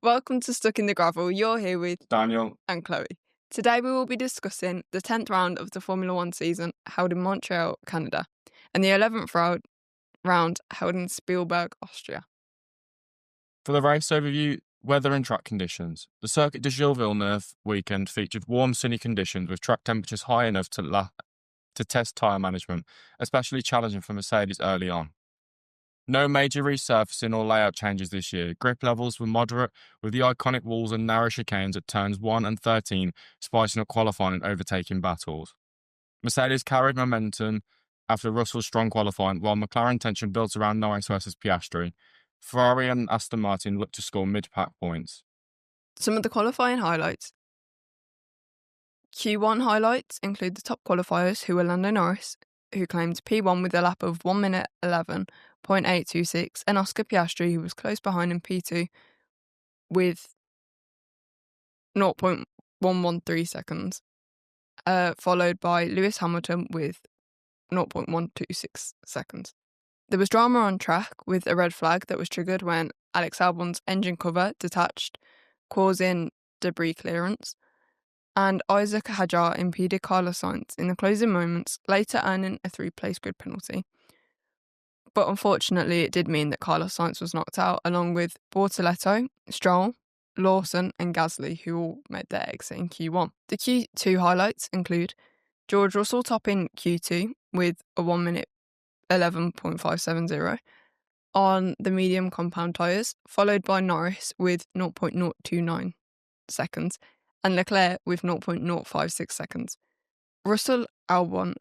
Welcome to Stuck in the Gravel. You're here with Daniel and Chloe. Today we will be discussing the 10th round of the Formula One season held in Montreal, Canada, and the 11th round held in Spielberg, Austria. For the race overview, weather and track conditions. The Circuit de Gilles Villeneuve weekend featured warm, sunny conditions with track temperatures high enough to test tyre management, especially challenging for Mercedes early on. No major resurfacing or layout changes this year. Grip levels were moderate, with the iconic walls and narrow chicanes at turns 1 and 13 spicing up qualifying and overtaking battles. Mercedes carried momentum after Russell's strong qualifying, while McLaren tension built around Norris versus Piastri. Ferrari and Aston Martin looked to score mid-pack points. Some of the qualifying highlights. Q1 highlights include the top qualifiers, who were Lando Norris, who claimed P1 with a lap of 1 minute 11.826, and Oscar Piastri, who was close behind in P2 with 0.113 seconds, followed by Lewis Hamilton with 0.126 seconds. There was drama on track with a red flag that was triggered when Alex Albon's engine cover detached, causing debris clearance, and Isaac Hadjar impeded Carlos Sainz in the closing moments, later earning a 3-place grid penalty. But unfortunately, it did mean that Carlos Sainz was knocked out, along with Bortoleto, Stroll, Lawson and Gasly, who all made their exit in Q1. The Q2 highlights include George Russell topping Q2 with a 1 minute 11.570 on the medium compound tyres, followed by Norris with 0.029 seconds and Leclerc with 0.056 seconds. Russell, Albon,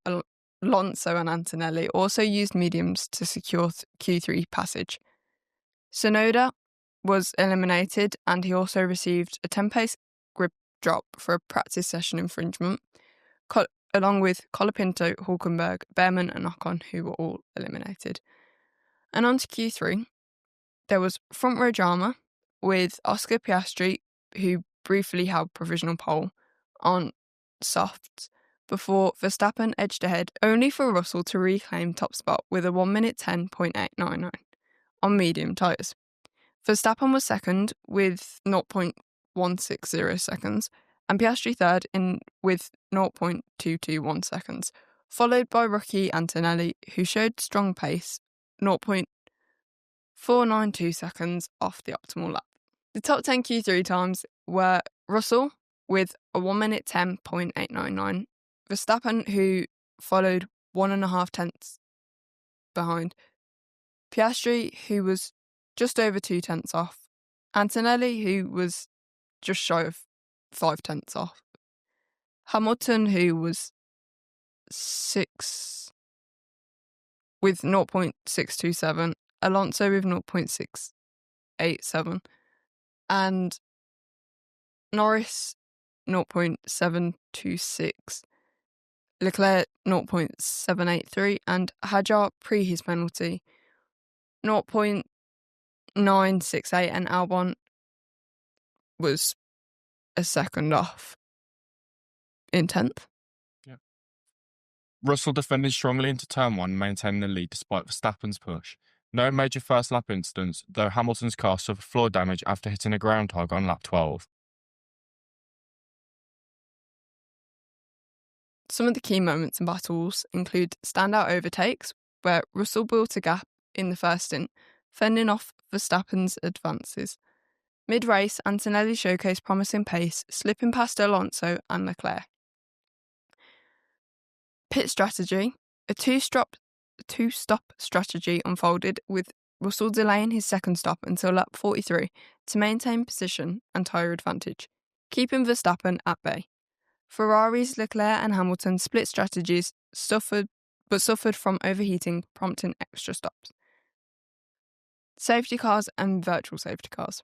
Alonso and Antonelli also used mediums to secure Q3 passage. Tsunoda was eliminated and he also received a 10-pace grip drop for a practice session infringement, along with Colapinto, Hulkenberg, Behrman and Ocon, who were all eliminated. And on to Q3, there was front row drama with Oscar Piastri, who briefly held provisional pole on softs before Verstappen edged ahead, only for Russell to reclaim top spot with a 1 minute 10.899 on medium tyres. Verstappen was second with 0.160 seconds, and Piastri third with 0.221 seconds, followed by rookie Antonelli, who showed strong pace, 0.492 seconds off the optimal lap. The top 10 Q3 times were Russell with a 1 minute 10.899, Verstappen, who followed 1.5 tenths behind, Piastri, who was just over 2 tenths off, Antonelli, who was just shy of 5 tenths off, Hamilton, who was 6 with 0.627, Alonso with 0.687, and Norris 0.726, Leclerc 0.783, and Hadjar pre his penalty 0.968, and Albon was a second off in 10th. Yeah. Russell defended strongly into turn 1, maintaining the lead despite Verstappen's push. No major first lap incidents, though Hamilton's car suffered floor damage after hitting a groundhog on lap 12. Some of the key moments and battles include standout overtakes, where Russell built a gap in the first stint, fending off Verstappen's advances. Mid-race, Antonelli showcased promising pace, slipping past Alonso and Leclerc. Pit strategy. A two-stop strategy unfolded, with Russell delaying his second stop until lap 43 to maintain position and tyre advantage, keeping Verstappen at bay. Ferrari's Leclerc and Hamilton split strategies suffered from overheating, prompting extra stops. Safety cars and virtual safety cars.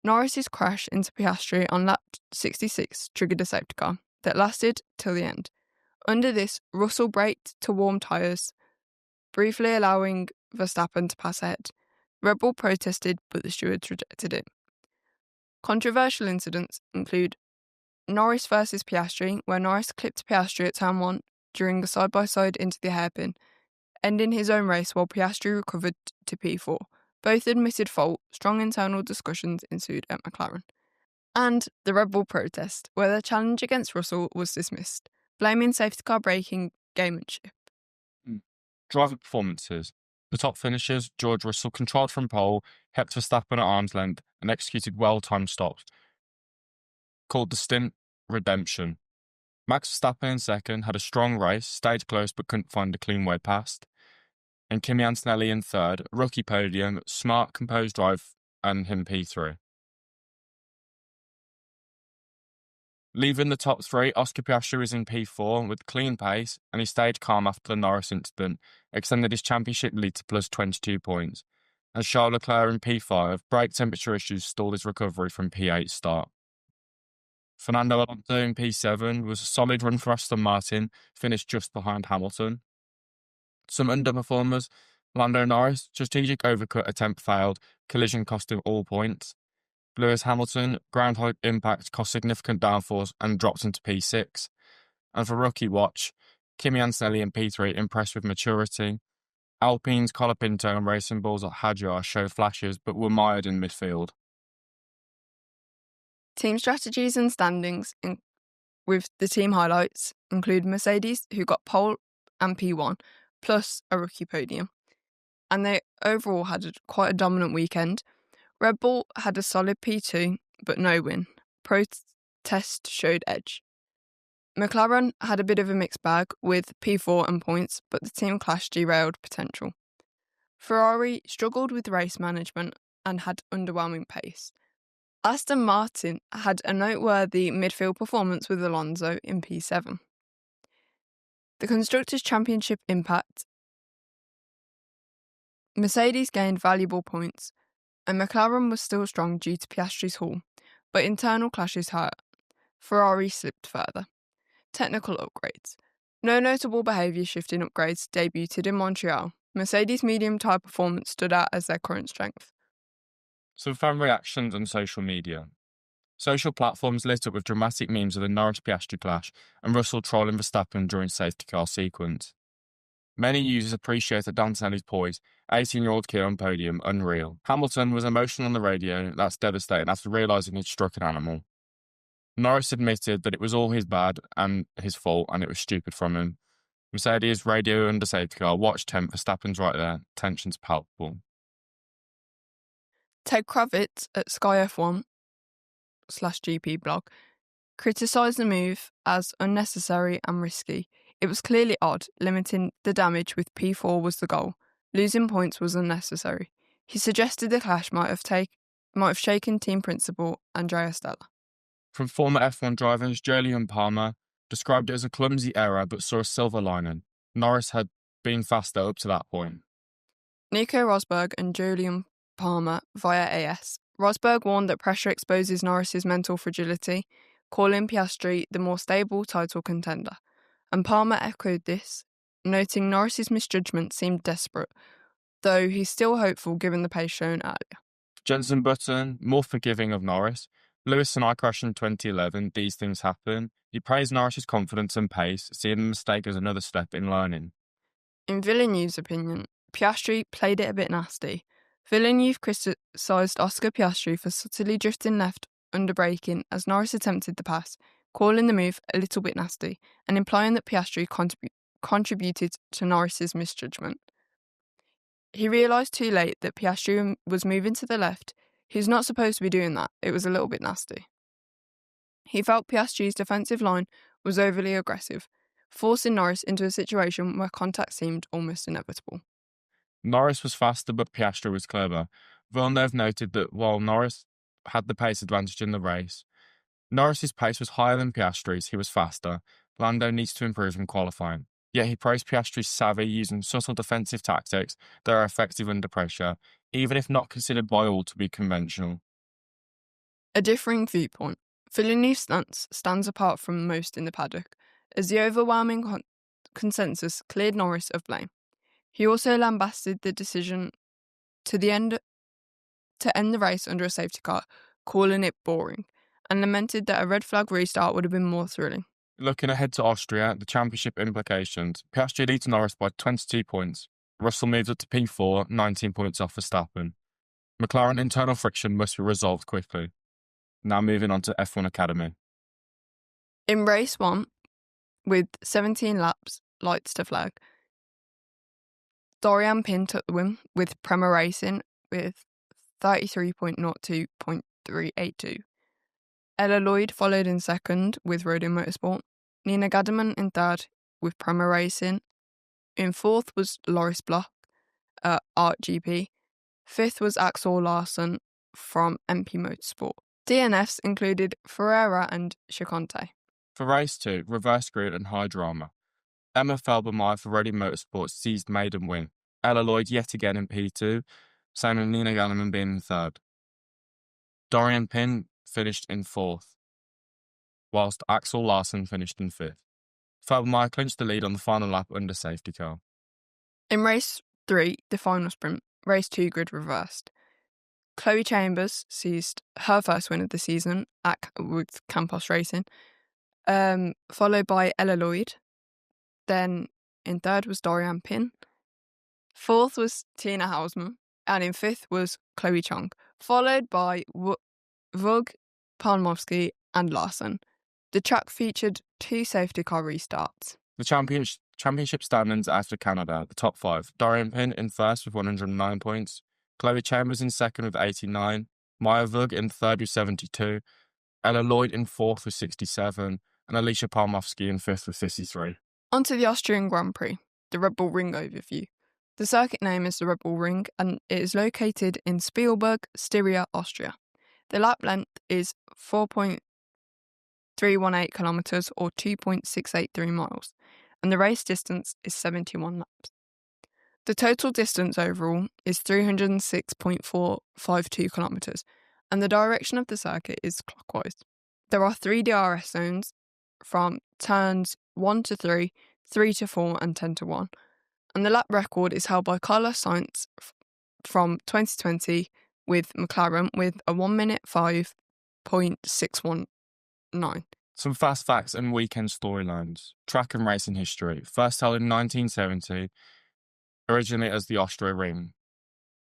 Norris's crash into Piastri on lap 66 triggered a safety car that lasted till the end. Under this, Russell braked to warm tyres, briefly allowing Verstappen to pass ahead. Red Bull protested, but the stewards rejected it. Controversial incidents include Norris versus Piastri, where Norris clipped Piastri at turn 1 during a side-by-side into the hairpin, ending his own race while Piastri recovered to P4, Both admitted fault. Strong internal discussions ensued at McLaren. And the Red Bull protest, where their challenge against Russell was dismissed, blaming safety car braking gamemanship. Driver performances. The top finishers, George Russell, controlled from pole, kept Verstappen at arm's length, and executed well-timed stops, called the stint redemption. Max Verstappen in second had a strong race, stayed close but couldn't find a clean way past. And Kimi Antonelli in third, rookie podium, smart, composed drive, and him P3. Leaving the top three, Oscar Piastri was in P4 with clean pace, and he stayed calm after the Norris incident, extended his championship lead to plus 22 points. As Charles Leclerc in P5, brake temperature issues stalled his recovery from P8 start. Fernando Alonso in P7 was a solid run for Aston Martin, finished just behind Hamilton. Some underperformers, Lando Norris, strategic overcut attempt failed, collision cost him all points. Lewis Hamilton, ground height impact cost significant downforce and dropped into P6. And for rookie watch, Kimi Antonelli in P3 impressed with maturity. Alpine's Colapinto and Racing Bulls at Hadjar showed flashes but were mired in midfield. Team strategies and standings with the team highlights include Mercedes, who got pole and P1, plus a rookie podium. And they overall had quite a dominant weekend. Red Bull had a solid P2, but no win. Protest showed edge. McLaren had a bit of a mixed bag with P4 and points, but the team clash derailed potential. Ferrari struggled with race management and had underwhelming pace. Aston Martin had a noteworthy midfield performance with Alonso in P7. The Constructors' Championship impact. Mercedes gained valuable points, and McLaren was still strong due to Piastri's haul, but internal clashes hurt. Ferrari slipped further. Technical upgrades. No notable behaviour shifting upgrades debuted in Montreal. Mercedes' medium tyre performance stood out as their current strength. Some fan reactions on social media. Social platforms lit up with dramatic memes of the Norris-Piastri clash and Russell trolling Verstappen during safety car sequence. Many users appreciated Antonelli's poise, 18-year-old kid on podium, unreal. Hamilton was emotional on the radio, that's devastating, after realising he'd struck an animal. Norris admitted that it was all his bad and his fault, and it was stupid from him. Mercedes, radio under safety car, watch temp, Verstappen's right there, tension's palpable. Ted Kravitz at Sky F1/GP blog criticised the move as unnecessary and risky. It was clearly odd, limiting the damage with P4 was the goal. Losing points was unnecessary. He suggested the clash might have shaken team principal Andrea Stella. From former F1 drivers, Julian Palmer described it as a clumsy error but saw a silver lining. Norris had been faster up to that point. Nico Rosberg and Julian Palmer via AS. Rosberg warned that pressure exposes Norris's mental fragility, calling Piastri the more stable title contender. And Palmer echoed this, noting Norris's misjudgment seemed desperate, though he's still hopeful given the pace shown earlier. Jenson Button, more forgiving of Norris. Lewis and I crashed in 2011, these things happen. He praised Norris's confidence and pace, seeing the mistake as another step in learning. In Villeneuve's opinion, Piastri played it a bit nasty. Villeneuve criticised Oscar Piastri for subtly drifting left under braking as Norris attempted the pass, calling the move a little bit nasty and implying that Piastri contributed to Norris's misjudgment. He realised too late that Piastri was moving to the left. He was not supposed to be doing that. It was a little bit nasty. He felt Piastri's defensive line was overly aggressive, forcing Norris into a situation where contact seemed almost inevitable. Norris was faster, but Piastri was clever. Villeneuve noted that while Norris had the pace advantage in the race, Norris's pace was higher than Piastri's, he was faster. Lando needs to improve in qualifying. Yet he praised Piastri's savvy using subtle defensive tactics that are effective under pressure, even if not considered by all to be conventional. A differing viewpoint. Villeneuve's stance stands apart from most in the paddock, as the overwhelming consensus cleared Norris of blame. He also lambasted the decision to end the race under a safety car, calling it boring, and lamented that a red flag restart would have been more thrilling. Looking ahead to Austria, the championship implications. Piastri leads Norris by 22 points. Russell moves up to P4, 19 points off Verstappen. McLaren internal friction must be resolved quickly. Now moving on to F1 Academy. In race 1, with 17 laps, lights to flag, Dorian Pin took the win with Prema Racing with 33.02.382. Ella Lloyd followed in second with Rodin Motorsport. Nina Gademan in third with Prema Racing. In fourth was Loris Bloch at Art GP. Fifth was Axel Larsen from MP Motorsport. DNFs included Ferreira and Chiconte. For race 2, reverse grid and high drama. Emma Felbermeyer for Rodin Motorsport seized maiden win. Ella Lloyd yet again in P2, same with Nina Gademan being in third. Dorian Pin finished in fourth, whilst Axel Larsen finished in fifth. Felbermeyer clinched the lead on the final lap under safety car. In race 3, the final sprint, race 2 grid reversed. Chloe Chambers seized her first win of the season with Campos Racing, followed by Ella Lloyd. Then in third was Dorian Pin. Fourth was Tina Hausmann. And in fifth was Chloe Chong, followed by Vug, Palmovsky and Larsen. The track featured 2 safety car restarts. The championship standings after Canada, the top 5. Dorian Pin in first with 109 points. Chloe Chambers in second with 89. Maya Vug in third with 72. Ella Lloyd in fourth with 67. And Alicia Palmovsky in fifth with 53. On to the Austrian Grand Prix, the Red Bull Ring overview. The circuit name is the Red Bull Ring and it is located in Spielberg, Styria, Austria. The lap length is 4.318 kilometres or 2.683 miles, and the race distance is 71 laps. The total distance overall is 306.452 kilometres, and the direction of the circuit is clockwise. There are 3 DRS zones from turns 1 to 3, 3 to 4 and 10 to 1. And the lap record is held by Carlos Sainz from 2020 with McLaren with a 1 minute 5.619. Some fast facts and weekend storylines. Track and racing history. First held in 1970, originally as the Austria Ring.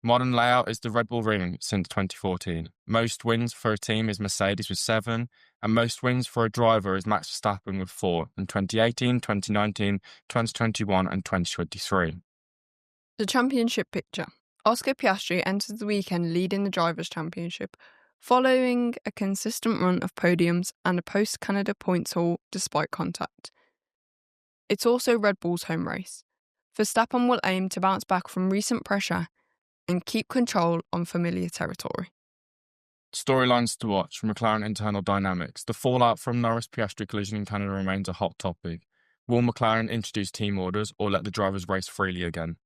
Modern layout is the Red Bull Ring since 2014. Most wins for a team is Mercedes with 7, and most wins for a driver is Max Verstappen with 4 in 2018, 2019, 2021 and 2023. The championship picture. Oscar Piastri enters the weekend leading the Drivers' Championship, following a consistent run of podiums and a post-Canada points haul despite contact. It's also Red Bull's home race. Verstappen will aim to bounce back from recent pressure and keep control on familiar territory. Storylines to watch from McLaren internal dynamics. The fallout from Norris-Piastri collision in Canada remains a hot topic. Will McLaren introduce team orders or let the drivers race freely again?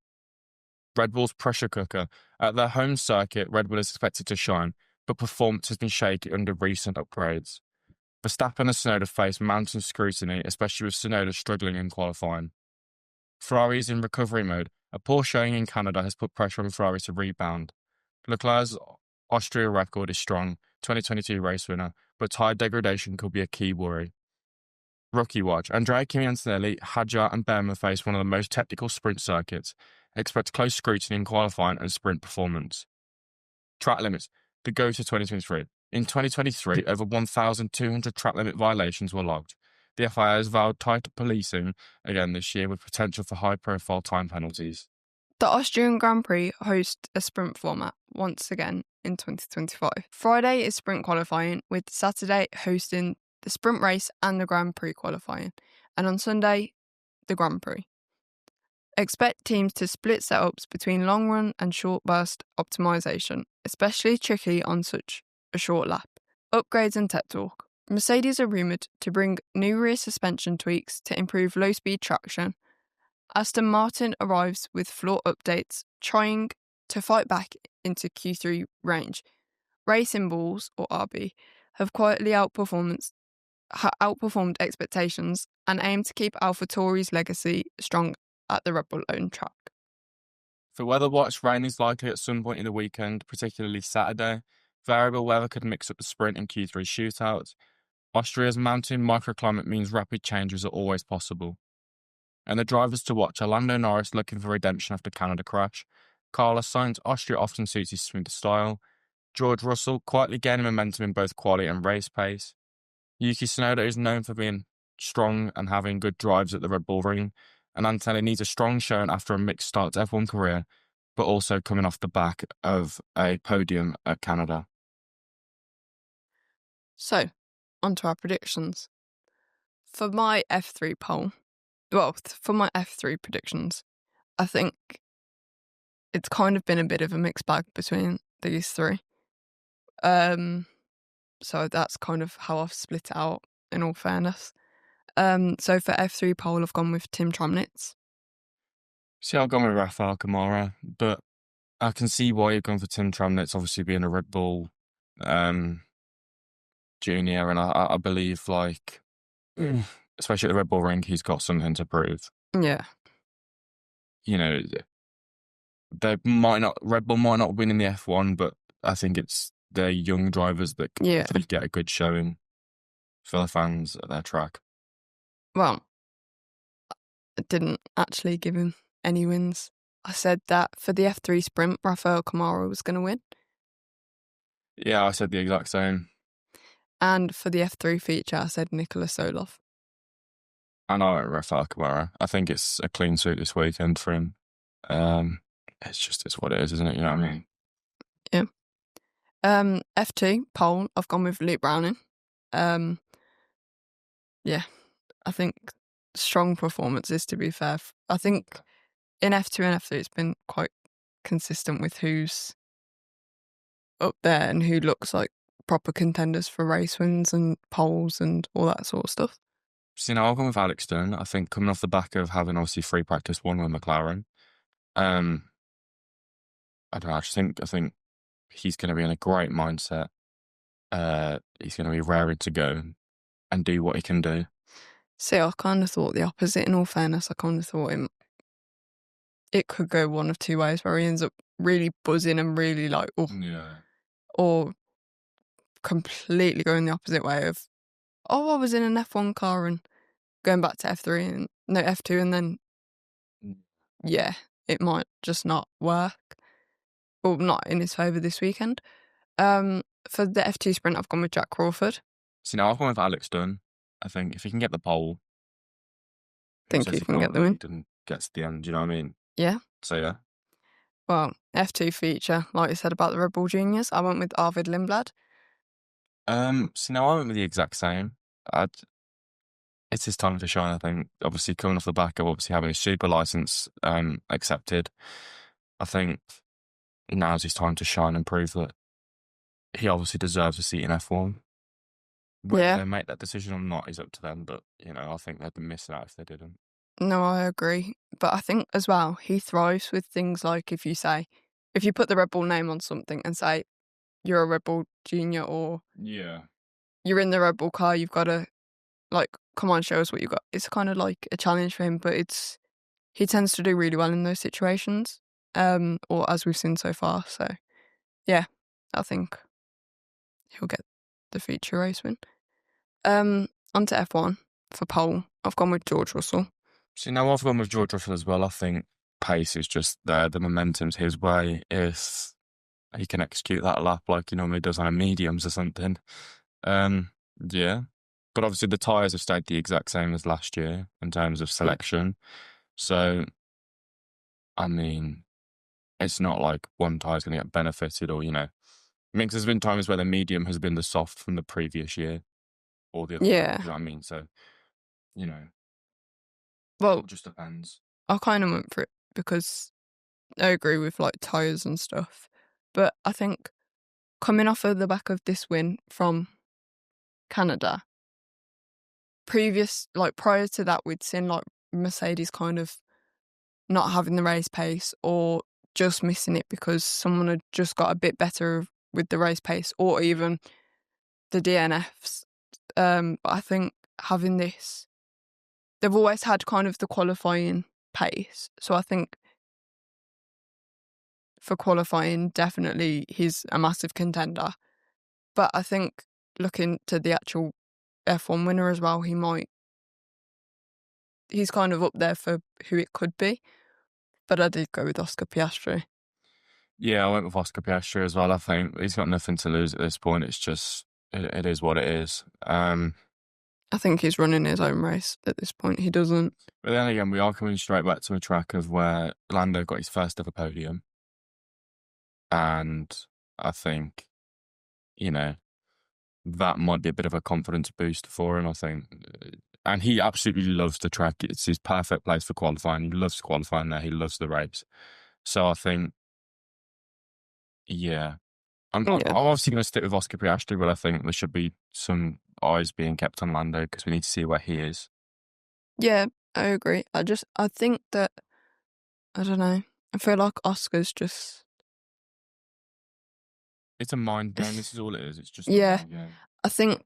Red Bull's pressure cooker. At their home circuit, Red Bull is expected to shine, but performance has been shaky under recent upgrades. Verstappen and Tsunoda face mounting scrutiny, especially with Tsunoda struggling in qualifying. Ferrari is in recovery mode. A poor showing in Canada has put pressure on Ferrari to rebound. Leclerc's Austria record is strong, 2022 race winner, but tyre degradation could be a key worry. Rookie watch. Andrea Kimi Antonelli, Hadjar and Behrman face one of the most technical sprint circuits. Expect close scrutiny in qualifying and sprint performance. Track limits. The go to 2023. In 2023, over 1,200 track limit violations were logged. The FIA has vowed tighter policing again this year with potential for high-profile time penalties. The Austrian Grand Prix hosts a sprint format once again in 2025. Friday is sprint qualifying, with Saturday hosting the sprint race and the Grand Prix qualifying, and on Sunday, the Grand Prix. Expect teams to split setups between long run and short burst optimization, especially tricky on such a short lap. Upgrades and tech talk. Mercedes are rumoured to bring new rear suspension tweaks to improve low-speed traction. Aston Martin arrives with floor updates, trying to fight back into Q3 range. Racing Bulls, or RB, have quietly outperformed expectations and aim to keep AlphaTauri's legacy strong at the Red Bull-owned track. For weather watch, rain is likely at some point in the weekend, particularly Saturday. Variable weather could mix up the sprint and Q3 shootouts. Austria's mountain microclimate means rapid changes are always possible. And the drivers to watch are Lando Norris looking for redemption after Canada crash, Carlos Sainz, Austria often suits his smooth style. George Russell, quietly gaining momentum in both quality and race pace. Yuki Tsunoda is known for being strong and having good drives at the Red Bull Ring, and Antonelli needs a strong showing after a mixed start to F1 career, but also coming off the back of a podium at Canada. So, on to our predictions. For my F3 poll, for my F3 predictions, I think it's kind of been a bit of a mixed bag between these three. So that's kind of how I've split it out, in all fairness. So for F3 poll, I've gone with Tim Tramnitz. See, I've gone with Rafael Kamara, but I can see why you've gone for Tim Tramnitz, obviously being a Red Bull junior, and I believe, like, especially at the Red Bull Ring, he's got something to prove. Yeah. You know, Red Bull might not win in the F1, but I think it's their young drivers that can actually get a good showing for the fans at their track. Well, I didn't actually give him any wins. I said that for the F3 sprint, Rafael Kamara was going to win. Yeah, I said the exact same. And for the F3 feature, I said Nicolas Solov. And I went Rafael Kamara. I think it's a clean suit this weekend for him. It's what it is, isn't it? You know what I mean? Yeah. F2 pole, I've gone with Luke Browning. Yeah, I think strong performances, to be fair. I think in F2 and F3 it's been quite consistent with who's up there and who looks like proper contenders for race wins and poles and all that sort of stuff. So, I'll go with Alex Dunn. I think coming off the back of having obviously free practice one with McLaren, I don't know. I think he's going to be in a great mindset. He's going to be raring to go and do what he can do. See, I kind of thought the opposite. In all fairness, I kind of thought it could go one of two ways, where he ends up really buzzing and really like, or completely going the opposite way of, I was in an F1 car and going back to F2, and then it might just not work, or not in his favour this weekend. For the F2 sprint, I've gone with Jack Crawford. So now I've gone with Alex Dunn. I think if he can get the pole, he can get the win. He gets to the end, do you know what I mean? Yeah. So yeah. Well, F2 feature, like you said about the Red Bull Juniors, I went with Arvid Lindblad. So now I went with the exact same. It's his time to shine, I think. Obviously, coming off the back of obviously having his super license accepted, I think now's his time to shine and prove that he obviously deserves a seat in F1. Whether they make that decision or not is up to them, but, I think they'd be missing out if they didn't. No, I agree. But I think as well, he thrives with things like if you put the Red Bull name on something and say you're a Red Bull junior or you're in the Red Bull car, you've got to, like, come on, show us what you got. It's kind of like a challenge for him, but he tends to do really well in those situations, or as we've seen so far. So, yeah, I think he'll get the feature race win. On to F1 for pole. I've gone with George Russell. See, now I've gone with George Russell as well. I think pace is just there. The momentum's his way. If he can execute that lap like he normally does on a mediums or something. Yeah. But obviously the tyres have stayed the exact same as last year in terms of selection. So, I mean, it's not like one tyre's going to get benefited or, because there's been times where the medium has been the soft from the previous year or the other. Yeah. You know what I mean? So, well, it just depends. I kind of went for it because I agree with like tyres and stuff. But I think coming off of the back of this win from Canada, prior to that, we'd seen like Mercedes kind of not having the race pace or just missing it because someone had just got a bit better with the race pace or even the DNFs. But I think having this, they've always had kind of the qualifying pace. So I think for qualifying, definitely he's a massive contender. But I think looking to the actual F1 winner as well, he's kind of up there for who it could be. But I did go with Oscar Piastri. Yeah, I went with Oscar Piastri as well. I think he's got nothing to lose at this point. It's just, it is what it is. I think he's running his own race at this point. He doesn't. But then again, we are coming straight back to a track of where Lando got his first ever podium. And I think, you know, that might be a bit of a confidence boost for him, I think. And he absolutely loves the track. It's his perfect place for qualifying. He loves qualifying there. He loves the race. So I think, yeah. I'm obviously going to stick with Oscar Piastri, but I think there should be some eyes being kept on Lando because we need to see where he is. Yeah, I agree. I think that, I don't know, I feel like Oscar's just... It's a mind game. This is all it is. It's just Yeah, a mind game. I think...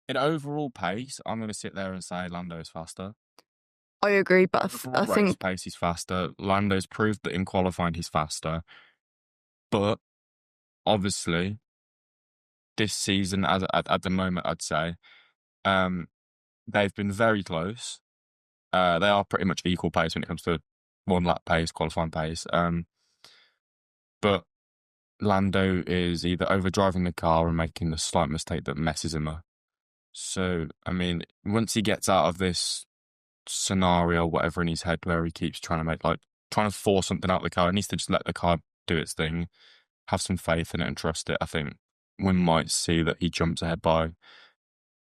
In overall pace, I'm going to sit there and say Lando is faster. I agree, but I Race think... pace is faster. Lando's proved that in qualifying he's faster. But obviously, this season, at the moment, I'd say, they've been very close. They are pretty much equal pace when it comes to one lap pace, qualifying pace. But Lando is either overdriving the car or making the slight mistake that messes him up. So, I mean, once he gets out of this scenario, whatever in his head, where he keeps trying to force something out of the car, he needs to just let the car do its thing, have some faith in it and trust it. I think we might see that he jumps ahead by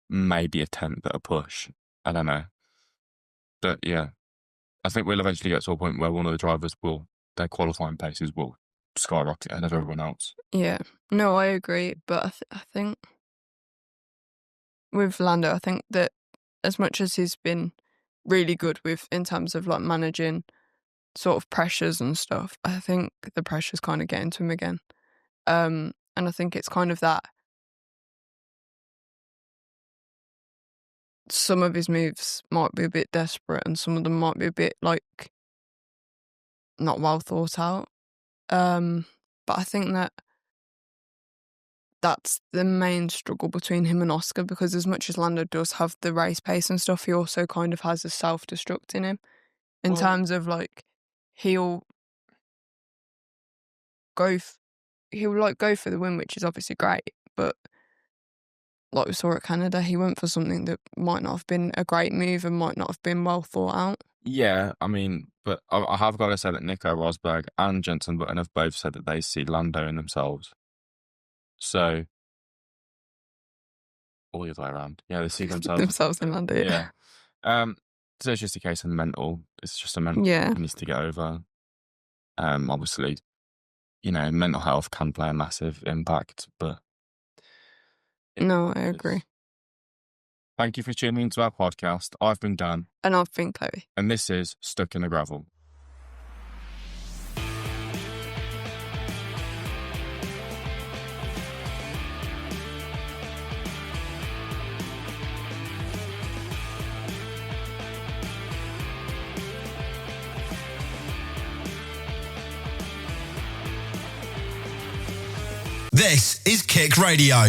maybe a tenth at a push. I don't know. But yeah, I think we'll eventually get to a point where one of the drivers their qualifying paces will skyrocket ahead of everyone else. Yeah, no, I agree. But I think with Lando, I think that as much as he's been really good with in terms of like managing sort of pressures and stuff, I think the pressure's kind of getting to him again. And I think it's kind of that some of his moves might be a bit desperate and some of them might be a bit like not well thought out. But I think that's the main struggle between him and Oscar, because as much as Lando does have the race pace and stuff, he also kind of has a self-destruct in him in terms of like he'll go for the win, which is obviously great, but like we saw at Canada, he went for something that might not have been a great move and might not have been well thought out. Yeah, I mean, but I have got to say that Nico Rosberg and Jenson Button have both said that they see Lando in themselves. So, all the other way around. Yeah, they see themselves in Lando. Yeah. So it's just a case of mental. It's just a mental Yeah. he needs to get over. Obviously, mental health can play a massive impact, but... No, I agree. Thank you for tuning into our podcast. I've been Dan. And I've been Chloe. And this is Stuck in the Gravel. This is KIC Radio.